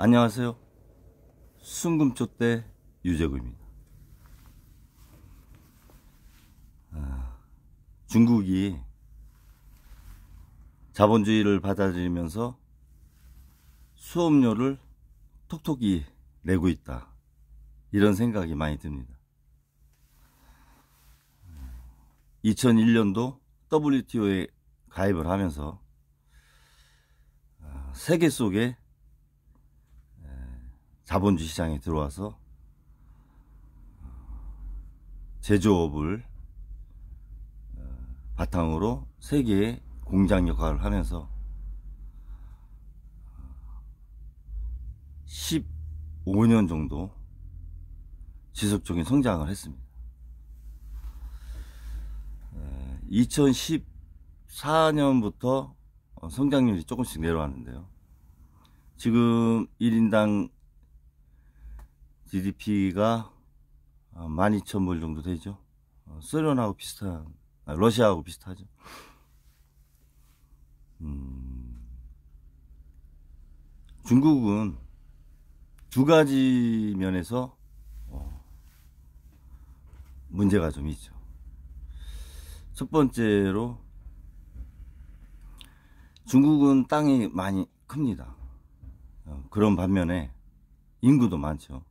안녕하세요. 순금초대 유재구입니다. 중국이 자본주의를 받아들이면서 수업료를 톡톡히 내고 있다, 이런 생각이 많이 듭니다. 2001년도 WTO에 가입을 하면서 세계 속에 자본주의 시장에 들어와서 제조업을 바탕으로 세계의 공장 역할을 하면서 15년 정도 지속적인 성장을 했습니다. 2014년부터 성장률이 조금씩 내려왔는데요. 지금 1인당 GDP가 12,000불 정도 되죠. 소련하고 비슷한, 러시아하고 비슷하죠. 중국은 두 가지 면에서 문제가 좀 있죠. 첫 번째로, 중국은 땅이 많이 큽니다. 그런 반면에 인구도 많죠.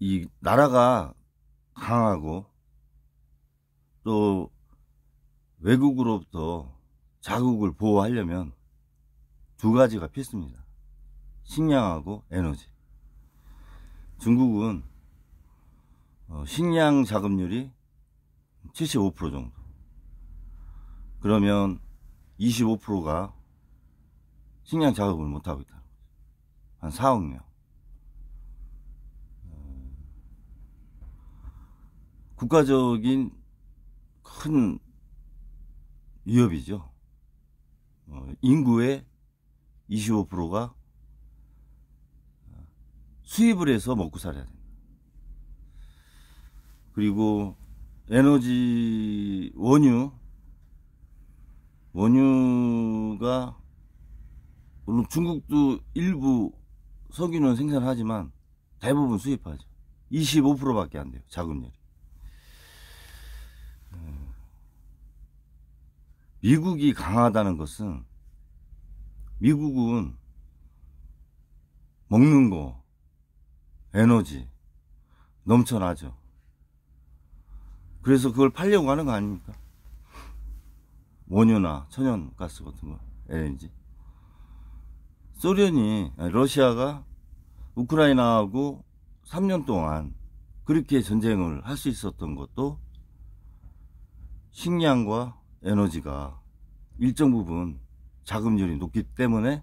이 나라가 강하고 또 외국으로부터 자국을 보호하려면 두 가지가 필수입니다. 식량하고 에너지. 중국은 식량 자급률이 75% 정도. 그러면 25%가 식량 자급을 못하고 있다는 거죠. 한 4억 명. 국가적인 큰 위협이죠. 인구의 25%가 수입을 해서 먹고 살아야 됩니다. 그리고 에너지, 원유가 물론 중국도 일부 석유는 생산하지만 대부분 수입하죠. 25%밖에 안 돼요, 자급률이. 미국이 강하다는 것은, 미국은 먹는 거, 에너지 넘쳐나죠. 그래서 그걸 팔려고 하는 거 아닙니까? 원유나 천연가스 같은 거, LNG. 러시아가 우크라이나하고 3년 동안 그렇게 전쟁을 할 수 있었던 것도 식량과 에너지가 일정 부분 자급률이 높기 때문에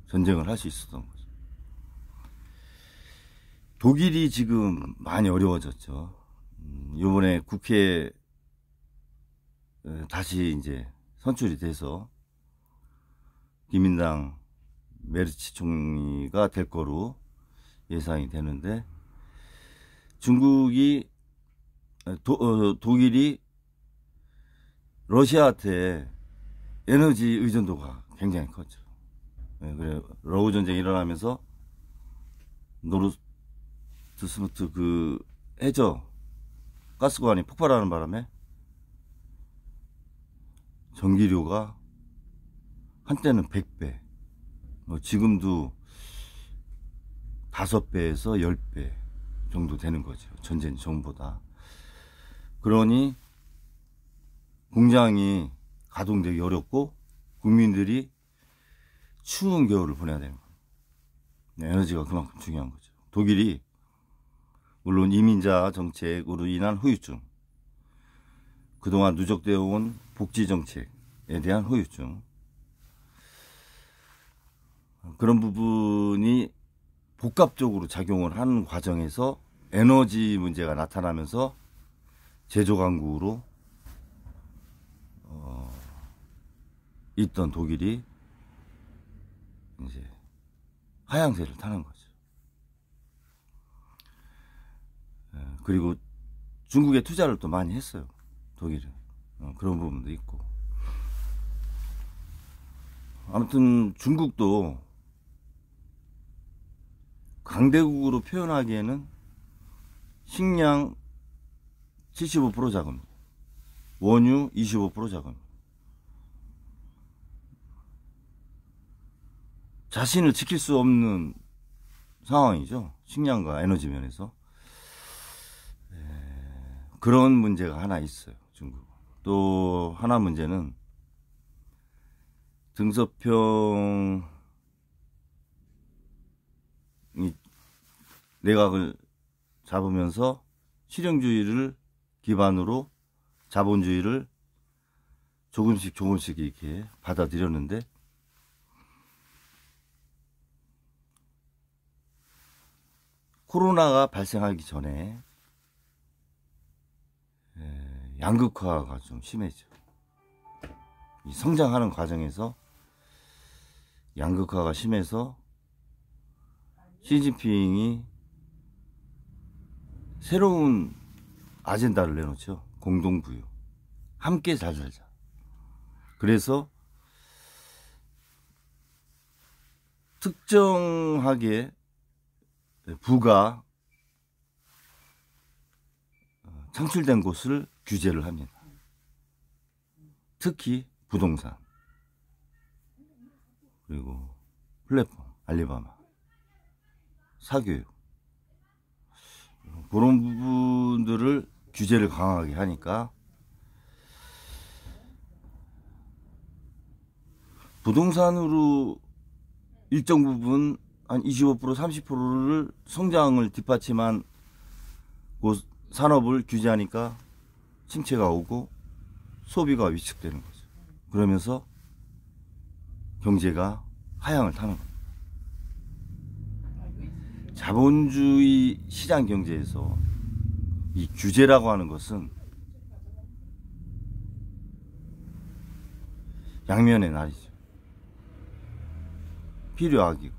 전쟁을 할 수 있었던 거죠. 독일이 지금 많이 어려워졌죠. 이번에 국회에 다시 이제 선출이 돼서 기민당 메르츠 총리가 될 거로 예상이 되는데, 독일이 러시아한테 에너지 의존도가 굉장히 컸죠. 그래, 러우 전쟁이 일어나면서 노르스트스무트 그 해저 가스관이 폭발하는 바람에 전기료가 한때는 100배, 지금도 5배에서 10배 정도 되는 거죠. 전쟁 전보다. 그러니 공장이 가동되기 어렵고 국민들이 추운 겨울을 보내야 되는 거예요. 에너지가 그만큼 중요한 거죠. 독일이 물론 이민자 정책으로 인한 후유증, 그동안 누적되어 온 복지 정책에 대한 후유증, 그런 부분이 복합적으로 작용을 하는 과정에서 에너지 문제가 나타나면서 제조 강국으로 있던 독일이 이제 하향세를 타는 거죠. 그리고 중국에 투자를 또 많이 했어요, 독일은. 그런 부분도 있고. 아무튼 중국도 강대국으로 표현하기에는 식량 75% 자금, 원유 25% 자금. 자신을 지킬 수 없는 상황이죠. 식량과 에너지 면에서. 그런 문제가 하나 있어요. 중국. 또 하나 문제는 등서평 내각을 잡으면서 실용주의를 기반으로 자본주의를 조금씩 이렇게 받아들였는데, 코로나가 발생하기 전에 양극화가 좀 심해져. 이 성장하는 과정에서 양극화가 심해서 시진핑이 새로운 아젠다를 내놓죠. 공동부유. 함께 잘 살자. 그래서 특정하게 부가 창출된 곳을 규제를 합니다. 특히 부동산, 그리고 플랫폼, 알리바바, 사교육, 그런 부분들을 규제를 강하게 하니까 부동산으로 일정 부분 한 25%, 30%를 성장을 뒷받침한 그 산업을 규제하니까 침체가 오고 소비가 위축되는 거죠. 그러면서 경제가 하향을 타는 거예요. 자본주의 시장 경제에서 이 규제라고 하는 것은 양면의 날이죠. 필요악이고,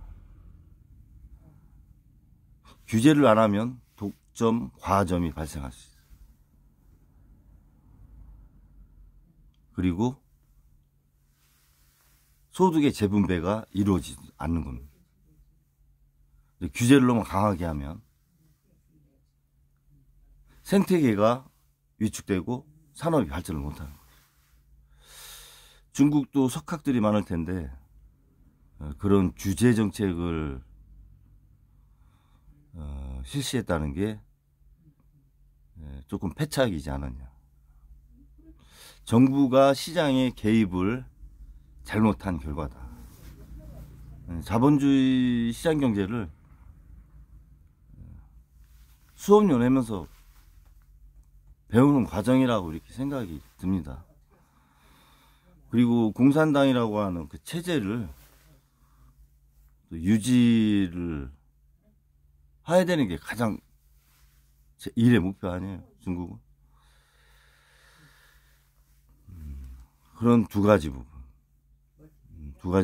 규제를 안 하면 독점, 과점이 발생할 수 있어요. 그리고 소득의 재분배가 이루어지지 않는 겁니다. 규제를 너무 강하게 하면 생태계가 위축되고 산업이 발전을 못하는 거예요. 중국도 석학들이 많을 텐데 그런 규제 정책을 실시했다는 게 조금 패착이지 않았냐. 정부가 시장에 개입을 잘못한 결과다. 자본주의 시장 경제를 수업료 내면서 배우는 과정이라고 이렇게 생각이 듭니다. 그리고 공산당이라고 하는 그 체제를 또 유지를 해야 되는 게 가장 제 일의 목표 아니에요, 중국은. 그런 두 가지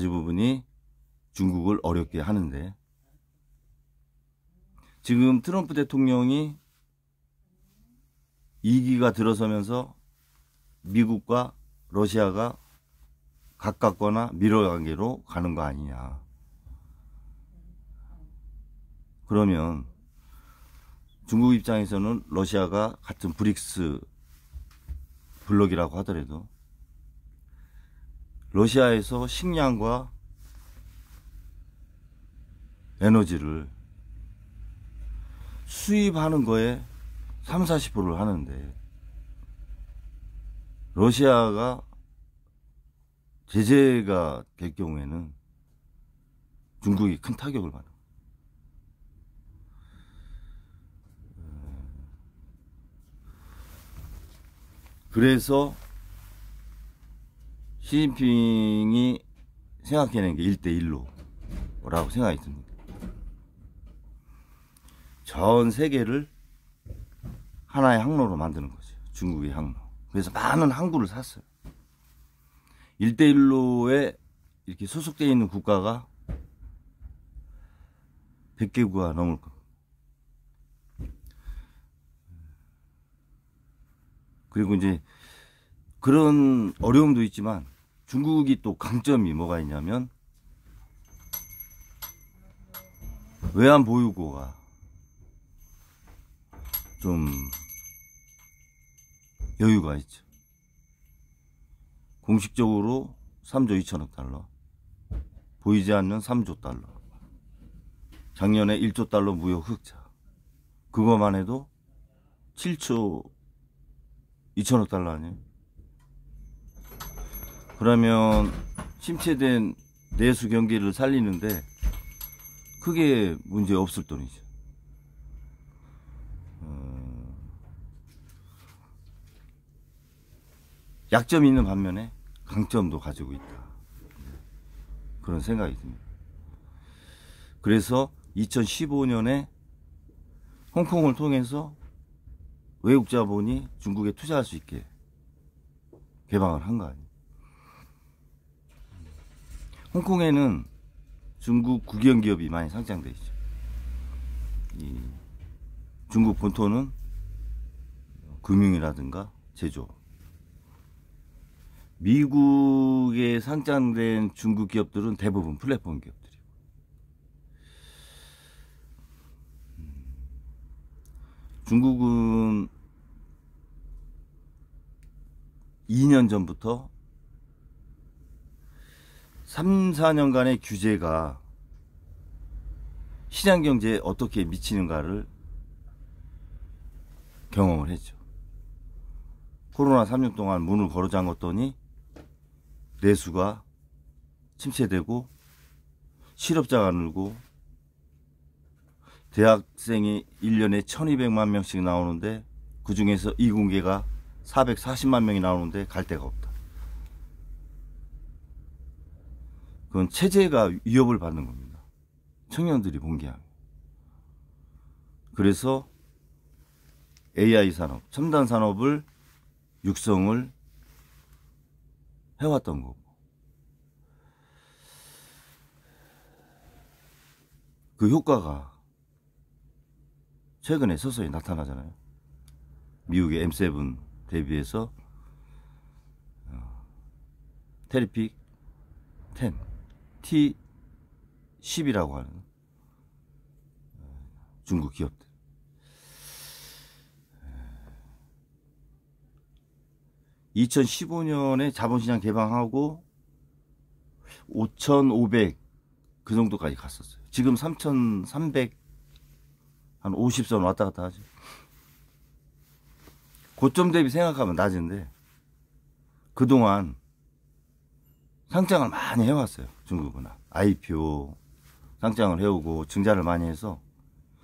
부분이 중국을 어렵게 하는데, 지금 트럼프 대통령이 2기가 들어서면서 미국과 러시아가 가깝거나 밀어관계로 가는 거 아니냐. 그러면 중국 입장에서는 러시아가 같은 브릭스 블록이라고 하더라도 러시아에서 식량과 에너지를 수입하는 거에 30~40%를 하는데, 러시아가 제재가 될 경우에는 중국이 큰 타격을 받는 거예요. 그래서 시진핑이 생각해낸 게 1대1로라고 생각이 듭니다. 전 세계를 하나의 항로로 만드는 거죠. 중국의 항로. 그래서 많은 항구를 샀어요. 1대1로에 이렇게 소속되어 있는 국가가 100개국가 넘을 겁니다. 그리고 이제 그런 어려움도 있지만 중국이 또 강점이 뭐가 있냐면 외환 보유고가 좀 여유가 있죠. 공식적으로 3조 2천억 달러, 보이지 않는 3조 달러, 작년에 1조 달러 무역 흑자, 그거만 해도 7조 2천억 달러 아니에요? 그러면 침체된 내수 경기를 살리는데 크게 문제 없을 돈이죠. 약점이 있는 반면에 강점도 가지고 있다. 그런 생각이 듭니다. 그래서 2015년에 홍콩을 통해서 외국 자본이 중국에 투자할 수 있게 개방을 한 거 아니에요. 홍콩에는 중국 국영 기업이 많이 상장돼 있죠. 이 중국 본토는 금융이라든가 제조. 미국에 상장된 중국 기업들은 대부분 플랫폼 기업들이고. 중국은 2년 전부터 3, 4년간의 규제가 시장 경제에 어떻게 미치는가를 경험을 했죠. 코로나 3년 동안 문을 걸어 잠궜더니 내수가 침체되고 실업자가 늘고 대학생이 1년에 1200만 명씩 나오는데 그 중에서 이공계가 440만 명이 나오는데 갈 데가 없다. 그건 체제가 위협을 받는 겁니다. 청년들이 봉기하면. 그래서 AI 산업, 첨단 산업을 육성을 해왔던 거고. 그 효과가 최근에 서서히 나타나잖아요. 미국의 M7 대비해서 테리픽 10, T10이라고 하는 중국 기업들. (2015년에) 자본시장 개방하고 5,500 그 정도까지 갔었어요. 지금 3,300 한 50선 왔다 갔다 하죠. 고점 대비 생각하면 낮은데 그동안 상장을 많이 해왔어요. 중국은 IPO 상장을 해오고 증자를 많이 해서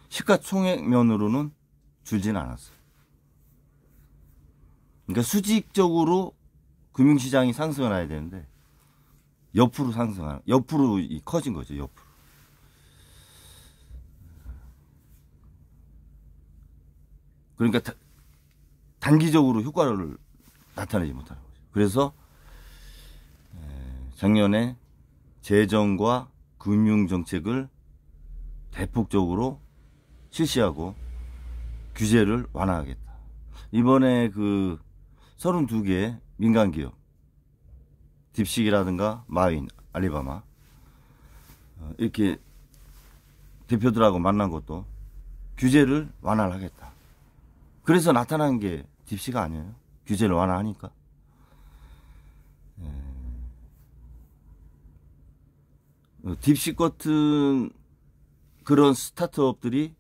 시가총액면으로는 줄지는 않았어요. 그러니까 수직적으로 금융시장이 상승을 해야 되는데 옆으로 상승하는, 옆으로 커진 거죠. 옆으로. 그러니까 단기적으로 효과를 나타내지 못하는 거죠. 그래서 작년에 재정과 금융정책을 대폭적으로 실시하고 규제를 완화하겠다. 이번에 그 32개 민간기업, 딥식이라든가 마윈, 알리바마 이렇게 대표들하고 만난 것도 규제를 완화를 하겠다. 그래서 나타난 게 딥시가 아니에요. 규제를 완화하니까. 딥식 같은 그런 스타트업들이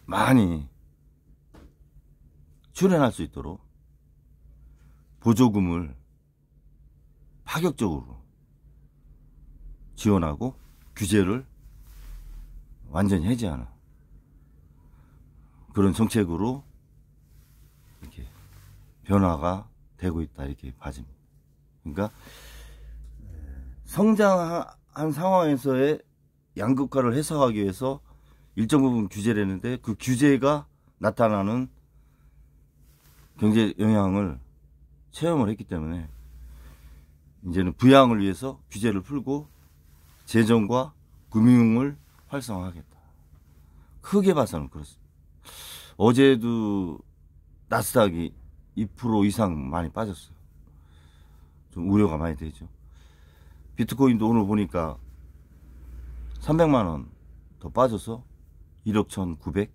많이 출연할 수 있도록 보조금을 파격적으로 지원하고 규제를 완전히 해제하는 그런 정책으로 이렇게 변화가 되고 있다, 이렇게 봐집니다. 그러니까 성장한 상황에서의 양극화를 해소하기 위해서 일정 부분 규제를 했는데 그 규제가 나타나는 경제 영향을 체험을 했기 때문에 이제는 부양을 위해서 규제를 풀고 재정과 금융을 활성화하겠다. 크게 봐서는 그렇습니다. 어제도 나스닥이 2% 이상 많이 빠졌어요. 좀 우려가 많이 되죠. 비트코인도 오늘 보니까 300만원 더 빠져서 1억 1,900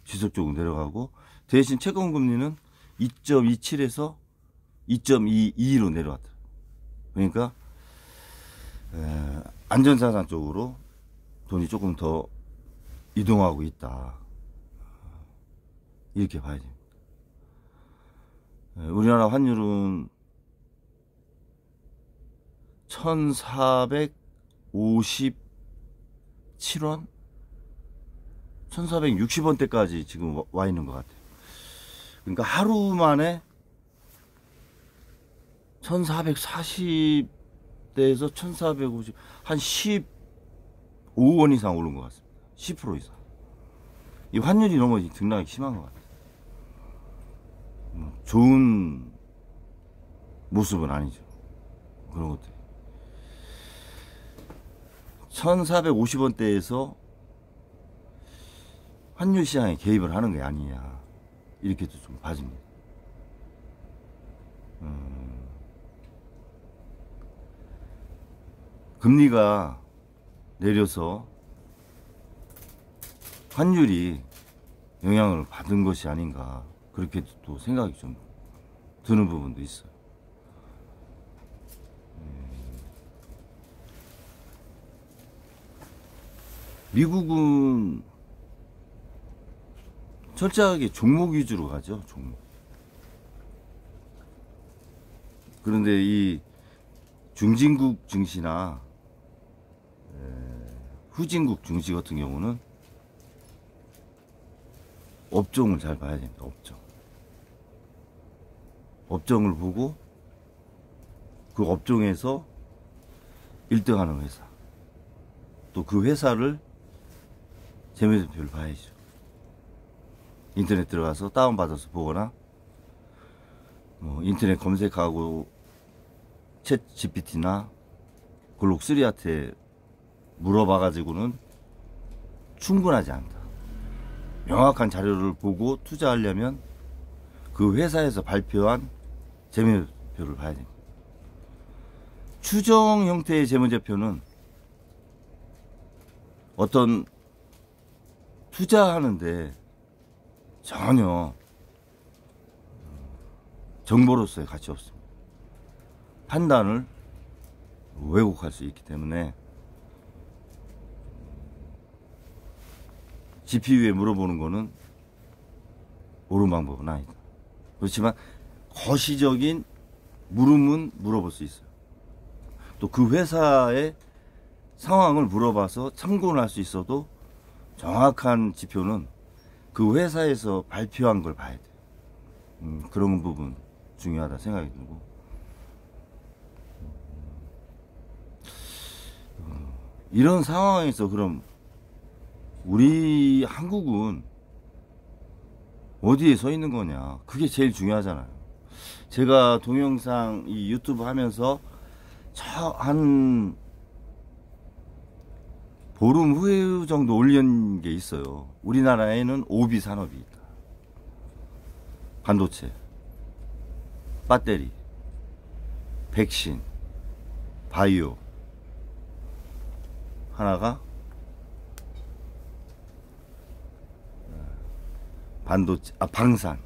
지속적으로 내려가고, 대신 채권금리는 2.27에서 2.22로 내려왔다. 그러니까 안전자산 쪽으로 돈이 조금 더 이동하고 있다, 이렇게 봐야 됩니다. 우리나라 환율은 1457원? 1460원대까지 지금 와 있는 것 같아요. 그러니까 하루 만에 1440대에서 1450, 한 15원 이상 오른 것 같습니다. 10% 이상. 이 환율이 너무 등락이 심한 것 같아요. 좋은 모습은 아니죠. 그런 것들이. 1450원대에서 환율 시장에 개입을 하는 게 아니냐, 이렇게도 좀 봐집니다. 금리가 내려서 환율이 영향을 받은 것이 아닌가, 그렇게 또 생각이 좀 드는 부분도 있어요. 미국은 철저하게 종목 위주로 가죠, 종목. 그런데 이 중진국 증시나 후진국 증시 같은 경우는 업종을 잘 봐야 됩니다. 업종을 보고 그 업종에서 1등하는 회사, 또 그 회사를 재무제표를 봐야죠. 인터넷 들어가서 다운받아서 보거나, 인터넷 검색하고 챗 GPT나 글록3한테 물어봐가지고는 충분하지 않다. 명확한 자료를 보고 투자하려면 그 회사에서 발표한 재무제표를 봐야 됩니다. 추정 형태의 재무제표는 어떤 투자하는데 전혀 정보로서의 가치 없습니다. 판단을 왜곡할 수 있기 때문에 GPU에 물어보는 거는 옳은 방법은 아니다. 그렇지만 거시적인 물음은 물어볼 수 있어요. 또 그 회사의 상황을 물어봐서 참고를 할 수 있어도 정확한 지표는 그 회사에서 발표한 걸 봐야 돼요. 그런 부분 중요하다 생각이 들고, 이런 상황에서 그럼 우리 한국은 어디에 서 있는 거냐, 그게 제일 중요하잖아요. 제가 동영상 이 유튜브 하면서 한 보름 후에 정도 올린 게 있어요. 우리나라에는 오비 산업이 있다. 반도체, 배터리, 백신, 바이오, 하나가 반도체, 방산.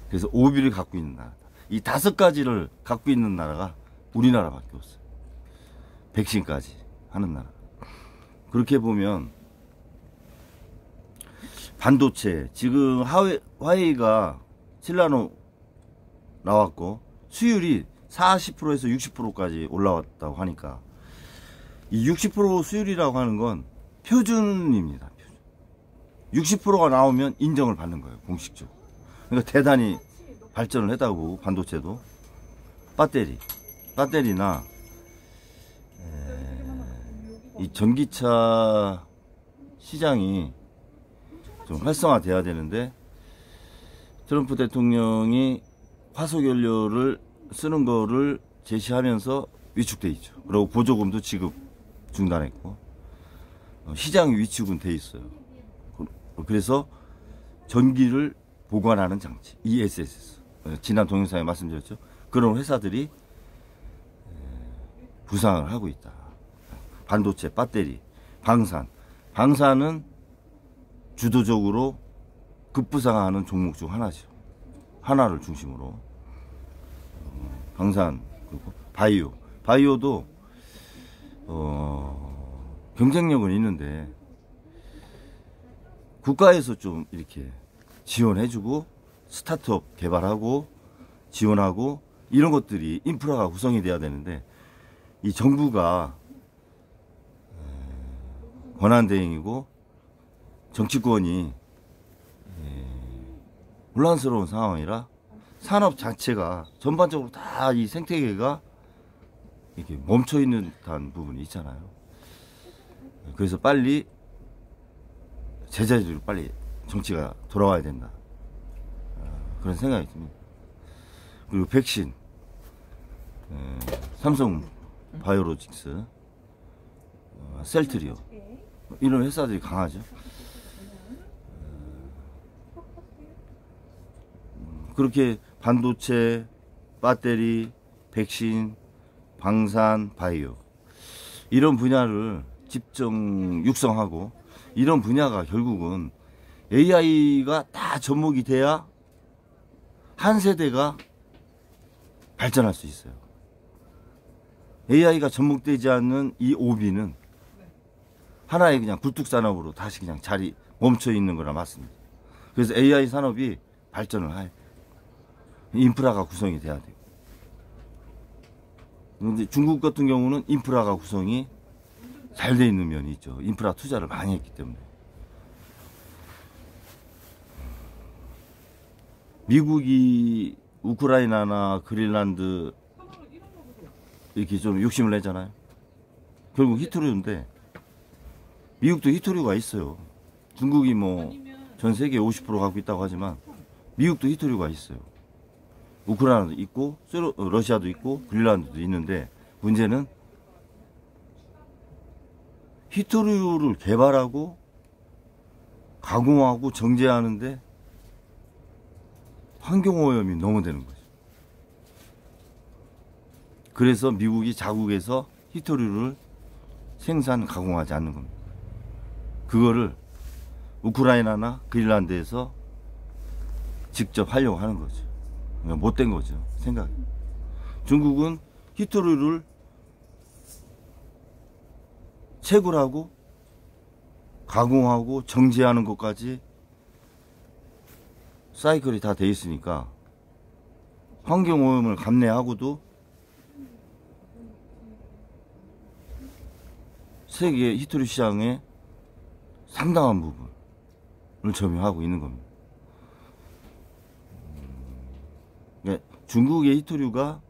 그래서 오비를 갖고 있는 나라. 이 5가지를 갖고 있는 나라가 우리나라밖에 없어요. 백신까지 하는 나라. 그렇게 보면 반도체, 지금 화웨이가 칠라노 나왔고 수율이 40%에서 60%까지 올라왔다고 하니까, 이 60% 수율이라고 하는 건 표준입니다. 60%가 나오면 인정을 받는 거예요, 공식적으로. 그러니까 대단히 발전을 했다고 보고, 반도체도 배터리나 이 전기차 시장이 좀 활성화돼야 되는데, 트럼프 대통령이 화석연료를 쓰는 거를 제시하면서 위축돼 있죠. 그리고 보조금도 지급 중단했고, 시장이 위축은 돼 있어요. 그래서 전기를 보관하는 장치 ESS. 지난 동영상에 말씀드렸죠. 그런 회사들이 부상을 하고 있다. 반도체, 배터리, 방산. 방산은 주도적으로 급부상하는 종목 중 하나죠. 하나를 중심으로. 방산, 그리고 바이오. 바이오도 경쟁력은 있는데 국가에서 좀 이렇게 지원해주고 스타트업 개발하고 지원하고 이런 것들이 인프라가 구성이 돼야 되는데 이 정부가 권한대행이고 정치권이 혼란스러운 상황이라 산업 자체가 전반적으로 다 이 생태계가 이렇게 멈춰 있는 듯한 부분이 있잖아요. 그래서 빨리 제자리로 빨리 정치가 돌아와야 된다. 그런 생각이 듭니다. 그리고 백신, 삼성 바이오로직스, 셀트리오 이런 회사들이 강하죠. 그렇게 반도체, 배터리, 백신, 방산, 바이오 이런 분야를 집중 육성하고 이런 분야가 결국은 AI가 다 접목이 돼야 한 세대가 발전할 수 있어요. AI가 접목되지 않는 이 오비는 하나의 그냥 굴뚝산업으로 다시 그냥 자리 멈춰 있는 거나 맞습니다. 그래서 AI 산업이 발전을 할 인프라가 구성이 돼야 돼요. 그런데 중국 같은 경우는 인프라가 구성이 잘 돼 있는 면이 있죠. 인프라 투자를 많이 했기 때문에. 미국이 우크라이나나 그린란드 이렇게 좀 욕심을 내잖아요. 결국 히토류인데 미국도 히토류가 있어요. 중국이 뭐 전 세계 50% 갖고 있다고 하지만 미국도 히토류가 있어요. 우크라이나도 있고 러시아도 있고 그린란드도 있는데 문제는 히토류를 개발하고 가공하고 정제하는데 환경오염이 너무 되는 거죠. 그래서 미국이 자국에서 히토류를 생산, 가공하지 않는 겁니다. 그거를 우크라이나나 그린란드에서 직접 하려고 하는 거죠. 못된 거죠, 생각이. 중국은 히토류를 채굴하고 가공하고 정제하는 것까지 사이클이 다 돼 있으니까 환경오염을 감내하고도 세계 히토류 시장의 상당한 부분을 점유하고 있는 겁니다. 중국의 히토류가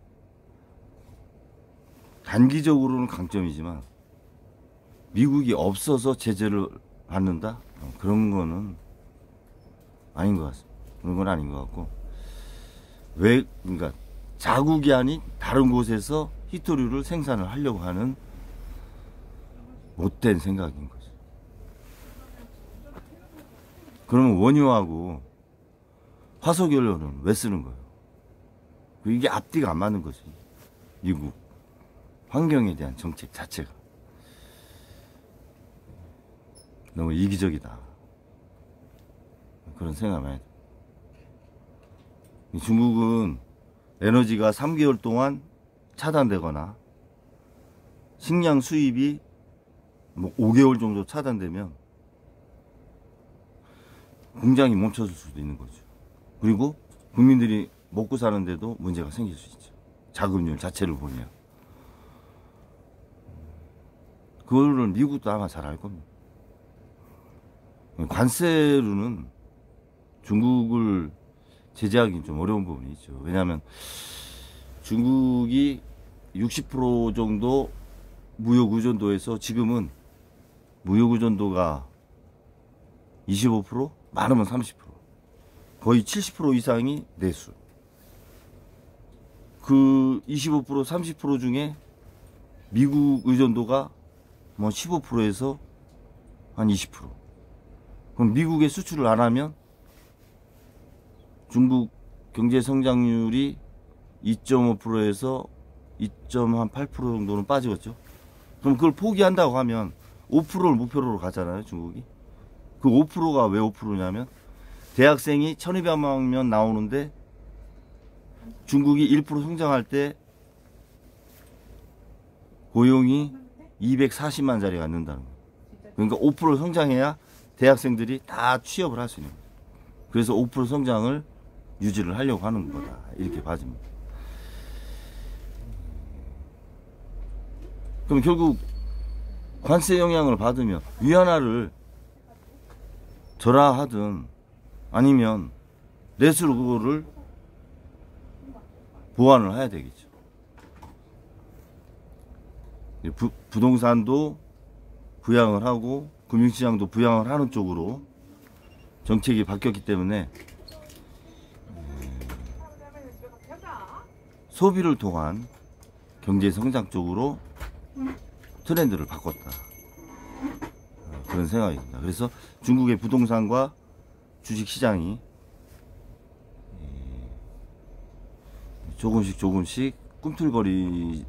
단기적으로는 강점이지만 미국이 없어서 제재를 받는다? 그런 거는 아닌 것 같습니다. 그런 건 아닌 것 같고, 그러니까 자국이 아닌 다른 곳에서 히토류를 생산을 하려고 하는 못된 생각인 거죠. 그러면 원유하고 화석연료는 왜 쓰는 거예요? 이게 앞뒤가 안 맞는 거지. 미국 환경에 대한 정책 자체가 너무 이기적이다. 그런 생각을 많이 해요. 중국은 에너지가 3개월 동안 차단되거나 식량 수입이 뭐 5개월 정도 차단되면 공장이 멈춰질 수도 있는 거죠. 그리고 국민들이 먹고 사는데도 문제가 생길 수 있죠. 자급률 자체를 보면. 그거를 미국도 아마 잘 알 겁니다. 관세로는 중국을 제재하기는 좀 어려운 부분이 있죠. 왜냐하면 중국이 60% 정도 무역 의존도에서 지금은 무역 의존도가 25%? 많으면 30%. 거의 70% 이상이 내수. 그 25%, 30% 중에 미국 의존도가 뭐 15%에서 한 20%. 그럼 미국에 수출을 안 하면 중국 경제 성장률이 2.5%에서 2.8% 정도는 빠지겠죠. 그럼 그걸 포기한다고 하면 5%를 목표로 가잖아요, 중국이. 그 5%가 왜 5%냐면 대학생이 1200만 명 나오는데 중국이 1% 성장할 때 고용이 240만 자리가 는다는 거예요. 그러니까 5% 성장해야 대학생들이 다 취업을 할 수 있는 거예요. 그래서 5% 성장을 유지를 하려고 하는 거다. 이렇게 봐집니다. 그럼 결국 관세 영향을 받으면 위안화를 절하하든 아니면 렛으로 그거를 보완을 해야 되겠죠. 부동산도 부양을 하고 금융시장도 부양을 하는 쪽으로 정책이 바뀌었기 때문에 소비를 통한 경제 성장 쪽으로 트렌드를 바꿨다. 그런 생각입니다. 그래서 중국의 부동산과 주식시장이 조금씩 꿈틀거리는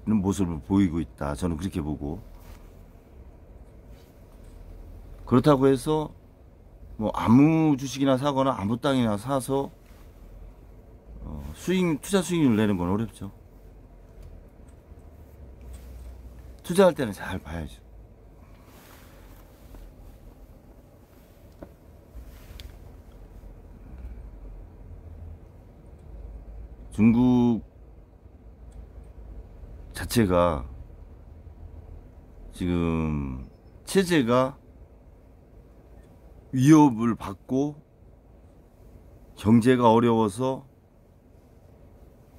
모습을 보이고 있다. 저는 그렇게 보고, 그렇다고 해서 뭐 아무 주식이나 사거나 아무 땅이나 사서 투자 수익률을 내는 건 어렵죠. 투자할 때는 잘 봐야죠. 중국 자체가 지금 체제가 위협을 받고 경제가 어려워서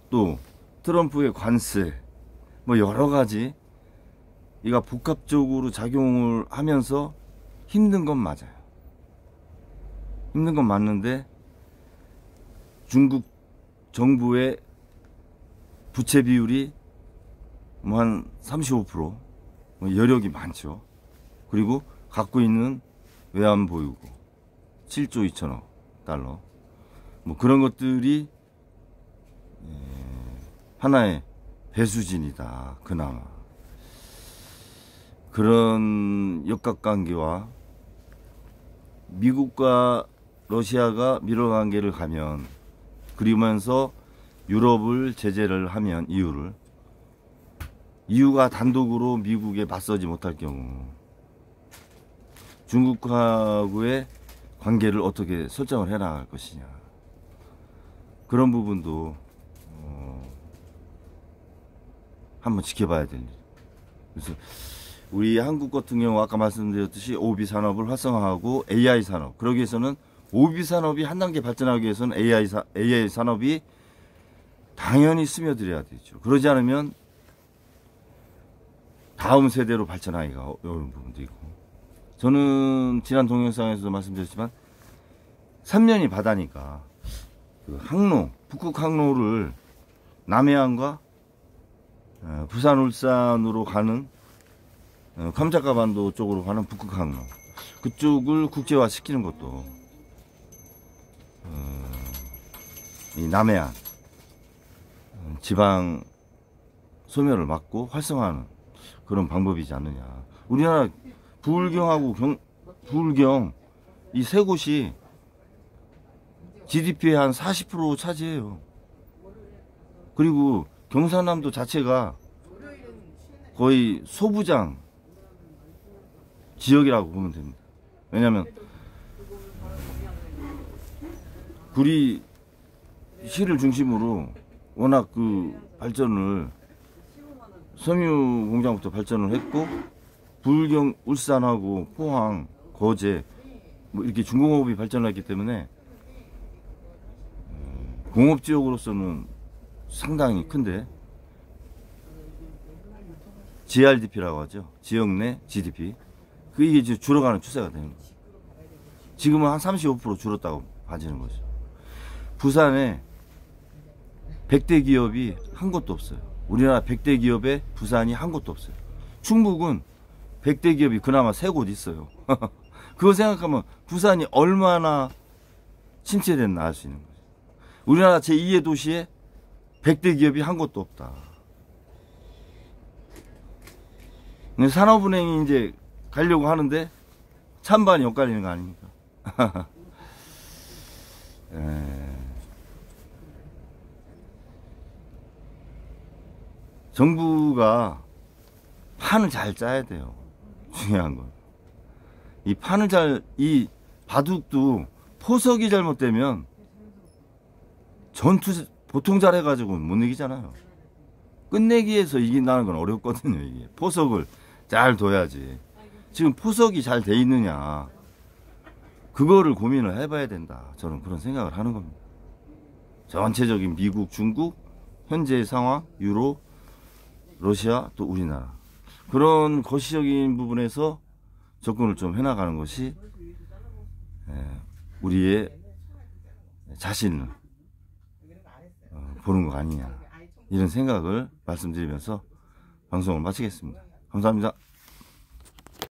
또 트럼프의 관세 뭐 여러 가지 이가 복합적으로 작용을 하면서 힘든 건 맞아요. 힘든 건 맞는데 중국 정부의 부채 비율이 뭐 한 35%, 여력이 많죠. 그리고 갖고 있는 외환 보유고 7조 2천억 달러, 뭐 그런 것들이 하나의 배수진이다. 그나마 그런 역학관계와 미국과 러시아가 밀어관계를 가면, 그러면서 유럽을 제재를 하면 이유가 단독으로 미국에 맞서지 못할 경우 중국하고의 관계를 어떻게 설정을 해나갈 것이냐, 그런 부분도 한번 지켜봐야 될 일. 그래서 우리 한국 같은 경우 아까 말씀드렸듯이 OB 산업을 활성화하고 AI 산업, 그러기 위해서는 OB 산업이 한 단계 발전하기 위해서는 AI 산업이 당연히 스며들어야 되죠. 그러지 않으면 다음 세대로 발전하기가 어려운 부분도 있고, 저는 지난 동영상에서도 말씀드렸지만 3년이 바다니까 그 항로, 북극 항로를 남해안과 부산, 울산으로 가는 캄차카반도 쪽으로 가는 북극 항로, 그쪽을 국제화 시키는 것도 이 남해안 지방 소멸을 막고 활성화하는 그런 방법이지 않느냐. 우리나라 부울경하고 부울경 이 세 곳이 GDP의 한 40% 차지해요. 그리고 경상남도 자체가 거의 소부장 지역이라고 보면 됩니다. 왜냐하면 구리 시를 중심으로 워낙 그 발전을, 섬유 공장부터 발전을 했고, 부울경, 울산하고 포항, 거제 뭐 이렇게 중공업이 발전했기 때문에 공업 지역으로서는 상당히 큰데, GRDP라고 하죠. 지역 내 GDP. 그게 이제 줄어가는 추세가 되는 거죠. 지금은 한 35% 줄었다고 봐지는 거죠. 부산에 100대 기업이 한 곳도 없어요. 우리나라 100대 기업에 부산이 한 곳도 없어요. 충북은 100대 기업이 그나마 3곳 있어요. 그거 생각하면 부산이 얼마나 침체됐나 알 수 있는 거죠. 우리나라 제2의 도시에 100대 기업이 한 곳도 없다. 산업은행이 이제 가려고 하는데 찬반이 엇갈리는 거 아닙니까? 정부가 판을 잘 짜야 돼요. 중요한 건. 이 판을 이 바둑도 포석이 잘못되면 전투 보통 잘해가지고 못 이기잖아요. 끝내기 위해서 이긴다는 건 어렵거든요. 이게 포석을 잘 둬야지. 지금 포석이 잘 돼 있느냐, 그거를 고민을 해봐야 된다. 저는 그런 생각을 하는 겁니다. 전체적인 미국, 중국, 현재의 상황, 유럽, 러시아, 또 우리나라, 그런 거시적인 부분에서 접근을 좀 해나가는 것이 우리의 자신을 보는 거 아니냐, 이런 생각을 말씀드리면서 방송을 마치겠습니다. 감사합니다.